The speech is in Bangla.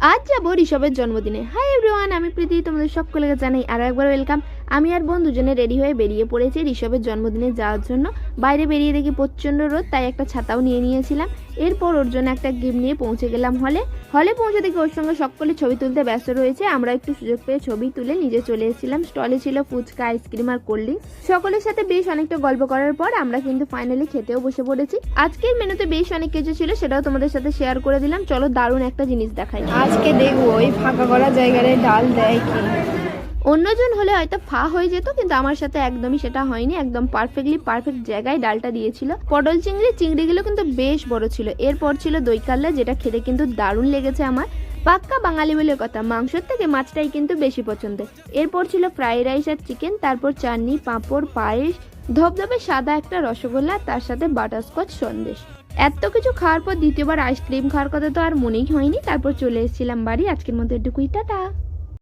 আজ যাবো ঋষভের জন্মদিনে। হাই এভরিওয়ান, আমি প্রীতি, তোমাদের সকলকে জানাই আরো একবার ওয়েলকাম। আমি আর বোন দুজনে রেডি হয়ে বেরিয়ে পড়েছি ঋষভের জন্মদিনে যাওয়ার জন্য। বাইরে বেরিয়ে দেখি প্রচণ্ড রোদ, তাই একটা ছাতাও নিয়ে নিয়েছিলাম। এরপর ওর জন্য একটা গিফট নিয়ে পৌঁছে গেলাম হলে পৌঁছে দেখি ওর সঙ্গে সকলে ছবি তুলতে ব্যস্ত রয়েছে। আমরা একটু সুযোগ পেয়ে ছবি তুলে নিজে চলে এসেছিলাম। স্টলে ছিল ফুচকা, আইসক্রিম আর কোল্ড ড্রিঙ্কস। সকলের সাথে বেশ অনেকটা গল্প করার পর আমরা কিন্তু ফাইনালি খেতেও বসে পড়েছি। আজকের মেনুতে বেশ অনেক কিছু ছিল, সেটাও তোমাদের সাথে শেয়ার করে দিলাম। চলো দারুণ একটা জিনিস দেখাই। আজকে দেখবো ওই ফাঁকা করা জায়গায় ডাল দেয় কি। অন্যজন হলে হয়তো ফা হয়ে যেত, কিন্তু আমার সাথে একদমই সেটা হয়নি। একদম পারফেক্ট জায়গায় ডালটা দিয়েছিল। পটল চিংড়িগুলো কিন্তু বেশ বড় ছিল। এরপর ছিল দই কাল্লা, যেটা খেতে কিন্তু দারুণ লেগেছে আমার। পাক্কা বাঙালি বলে কথা, মাংসের থেকে মাছটাই কিন্তু বেশি পছন্দের। এরপর ছিল ফ্রাইড রাইস আর চিকেন, তারপর চাটনি, পাঁপড়, পায়েস, ধবধবে সাদা একটা রসগোল্লা, তার সাথে বাটারস্কচ সন্দেশ। এত কিছু খাওয়ার পর দ্বিতীয়বার আইসক্রিম খাওয়ার কথা তো আর মনেই হয়নি। তারপর চলে এসেছিলাম বাড়ি। আজকের মতো এটুকুই, টাটা।